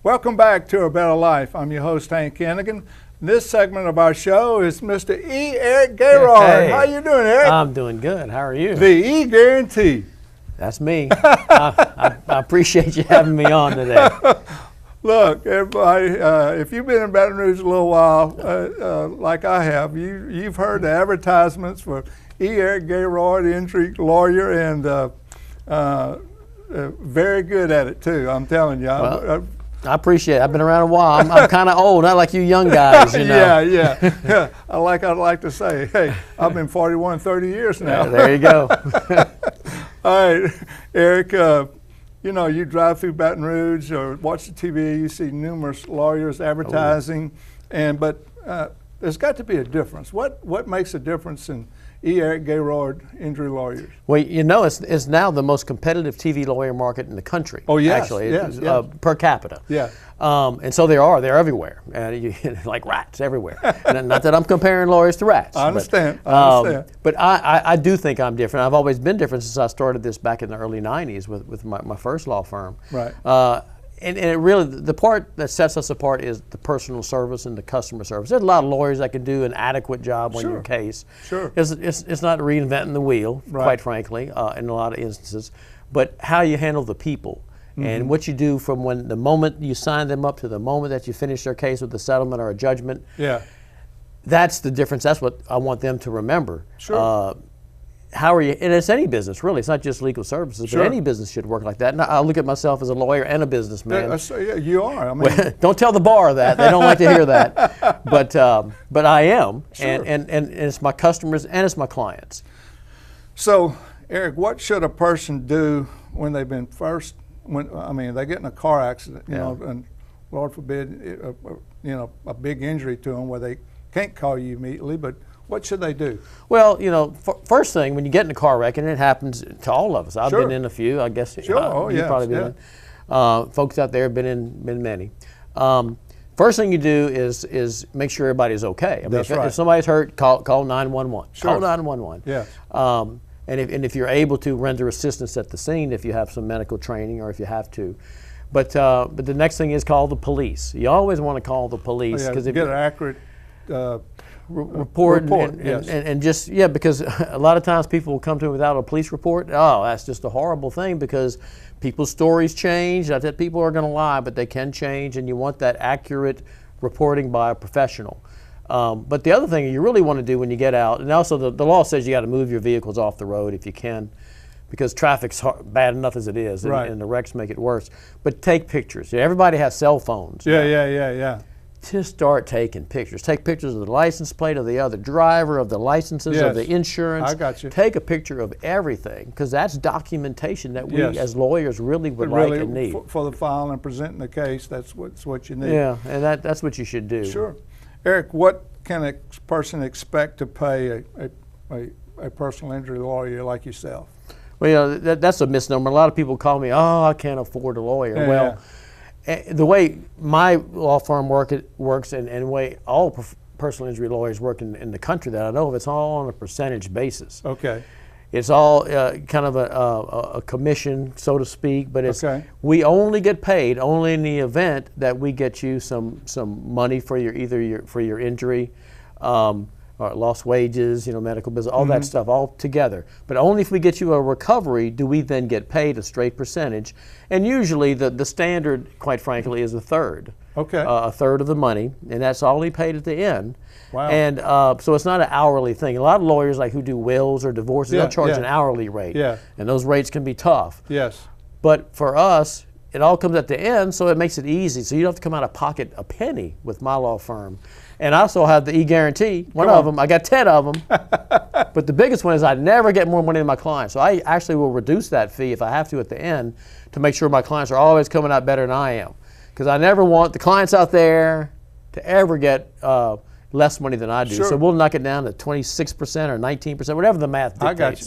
Welcome back to A Better Life. I'm your host, Hank Hennigan. This segment of our show is Mr. E. Eric Guirard. Hey. How you doing, Eric? I'm doing good. How are you? The E guarantee. That's me. I appreciate you having me on today. Look, everybody, if you've been in Baton Rouge a little while, like I have, you've heard the advertisements for E. Eric Guirard, injury lawyer, and very good at it too. I'm telling you. I appreciate it. I've been around a while. I'm kind of old, not like you young guys, you know. Yeah. I'd like to say, hey, I've been 41, 30 years now. There you go. All right, Eric, you know, you drive through Baton Rouge or watch the TV, you see numerous lawyers advertising, but there's got to be a difference. What makes a difference in E. Eric Guirard injury lawyers? Well, you know, it's now the most competitive TV lawyer market in the country. Oh, yes. Actually, yes. Per capita. Yeah. And so they're everywhere, like rats everywhere. And not that I'm comparing lawyers to rats. I understand. But I do think I'm different. I've always been different since I started this back in the early 90s with my first law firm. Right. And it really, the part that sets us apart is the personal service and the customer service. There's a lot of lawyers that can do an adequate job on your case. Sure. It's not reinventing the wheel, quite frankly, in a lot of instances, but how you handle the people. And what you do from the moment you sign them up to the moment that you finish their case with a settlement or a judgment. Yeah. That's the difference. That's what I want them to remember. Sure. How are you, and it's any business really, it's not just legal services, but any business should work like that. And I look at myself as a lawyer and a businessman. Yeah, you are. I mean, don't tell the bar that, they don't like to hear that. But I am, Sure. and it's my customers and it's my clients. So, Eric, what should a person do when they've been they get in a car accident, you know, and Lord forbid, a big injury to them where they can't call you immediately, but what should they do? Well, you know, first thing, when you get in a car wreck, and it happens to all of us. I've been in a few, I guess. Sure. You've probably been in. Folks out there have been in many. First thing you do is make sure everybody's okay. I mean, if somebody's hurt, call 911. Sure. Call 911. Yeah. And if you're able to render assistance at the scene, if you have some medical training or if you have to. But the next thing is call the police. You always want to call the police because if you get an accurate report and just because a lot of times people will come to me without a police report. Oh, that's just a horrible thing because people's stories change. Not that people are going to lie, but they can change, and you want that accurate reporting by a professional. But the other thing you really want to do when you get out, and also the law says you got to move your vehicles off the road if you can, because traffic's bad enough as it is, and the wrecks make it worse. But take pictures. Everybody has cell phones. Yeah. Just start taking pictures. Take pictures of the license plate of the other driver, of the licenses, of the insurance. I got you. Take a picture of everything, because that's documentation that we as lawyers really would like and need. For the file and presenting the case, that's what you need. Yeah, and that's what you should do. Sure. Eric, what can a person expect to pay a personal injury lawyer like yourself? Well, you know, that's a misnomer. A lot of people call me, oh, I can't afford a lawyer. The way my law firm works and the way all personal injury lawyers work in the country that I know of, it's all on a percentage basis. Okay. It's all kind of a commission, so to speak, but we only get paid only in the event that we get you some money for your injury, or lost wages, medical business, all that stuff, all together. But only if we get you a recovery do we then get paid a straight percentage. And usually the standard, quite frankly, is a third. Okay. A third of the money, and that's all he paid at the end. Wow. And so it's not an hourly thing. A lot of lawyers who do wills or divorces, they'll charge an hourly rate. Yeah. And those rates can be tough. Yes. But for us, it all comes at the end, so it makes it easy. So you don't have to come out of pocket a penny with my law firm. And I also have the E-Guarantee, one of them. I got 10 of them. But the biggest one is I never get more money than my clients. So I actually will reduce that fee if I have to at the end to make sure my clients are always coming out better than I am. Because I never want the clients out there to ever get less money than I do. Sure. So we'll knock it down to 26% or 19%, whatever the math dictates. I got you.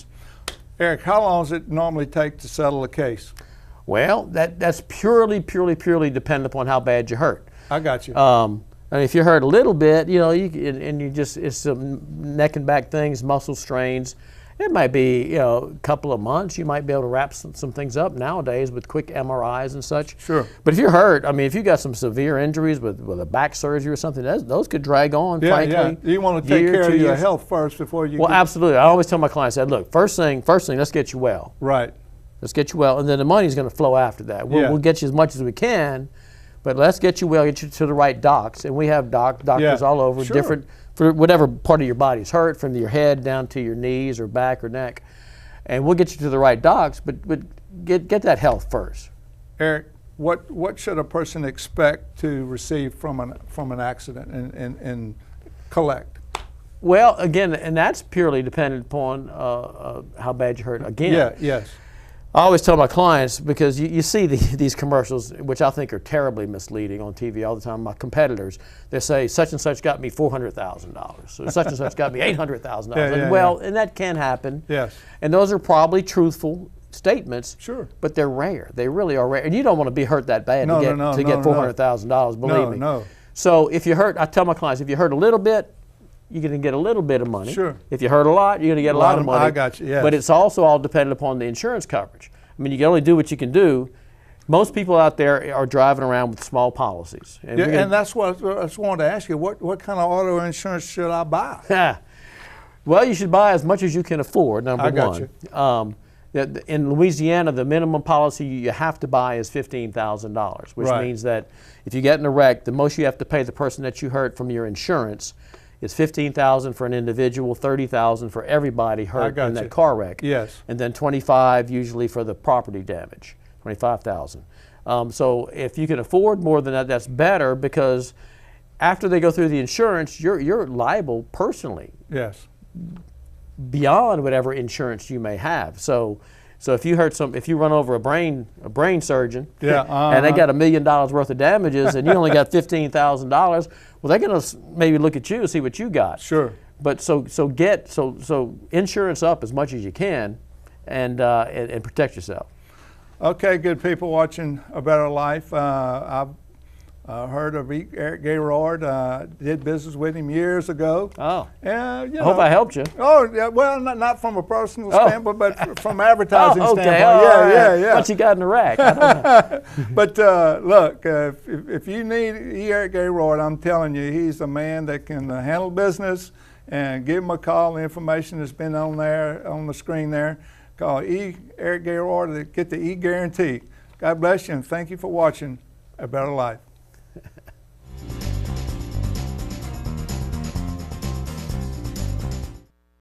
Eric, how long does it normally take to settle a case? Well, that's purely dependent upon how bad you hurt. I got you. And if you hurt a little bit, it's some neck and back things, muscle strains, It might be, a couple of months. You might be able to wrap some things up nowadays with quick MRIs and such. Sure. But if you're hurt, I mean, if you got some severe injuries with a back surgery or something, those could drag on, frankly. Yeah. You want to take care of your health first before you. Well, absolutely. I always tell my clients that, look, first thing, let's get you well. Right. Let's get you well, and then the money's going to flow after that. We'll get you as much as we can, but let's get you well, get you to the right docs, and we have doctors all over, different, for whatever part of your body's hurt, from your head down to your knees or back or neck, and we'll get you to the right docs, but get that health first. Eric, what should a person expect to receive from an accident and collect? Well, again, and that's purely dependent upon how bad you hurt. Again, yes. I always tell my clients, because you see these commercials, which I think are terribly misleading on TV all the time. My competitors, they say such and such got me $400,000, so such and such got me $800,000. And that can happen. Yes. And those are probably truthful statements. Sure. But they're rare. They really are rare. And you don't want to be hurt that bad to get $400,000. Believe me. No. So if you hurt, I tell my clients, if you hurt a little bit, you're going to get a little bit of money. Sure. If you hurt a lot, you're going to get a lot of money. I got you, yes. But it's also all dependent upon the insurance coverage. I mean, you can only do what you can do. Most people out there are driving around with small policies. And that's what I just wanted to ask you. What kind of auto insurance should I buy? Well, you should buy as much as you can afford, number one. I got you. In Louisiana, the minimum policy you have to buy is $15,000, which means that if you get in a wreck, the most you have to pay the person that you hurt from your insurance is $15,000 for an individual, $30,000 for everybody hurt in that car wreck. Yes. And then $25,000 usually for the property damage, $25,000. So if you can afford more than that, that's better, because after they go through the insurance, you're liable personally. Yes. Beyond whatever insurance you may have. So if you run over a brain surgeon, and they got $1 million worth of damages, and you only got $15,000, well, they're going to maybe look at you and see what you got. Sure. But so insurance up as much as you can, and protect yourself. Okay, good people watching A Better Life. I've heard of Eric Guirard. Did business with him years ago. Oh. I hope I helped you. Oh, yeah. Well, not from a personal standpoint, but from advertising standpoint. Yeah. What you got in the rack? I don't know. But look, if you need Eric Guirard, I'm telling you, he's a man that can handle business. And give him a call. The information has been on the screen there. Call Eric Guirard to get the E guarantee. God bless you, and thank you for watching A Better Life.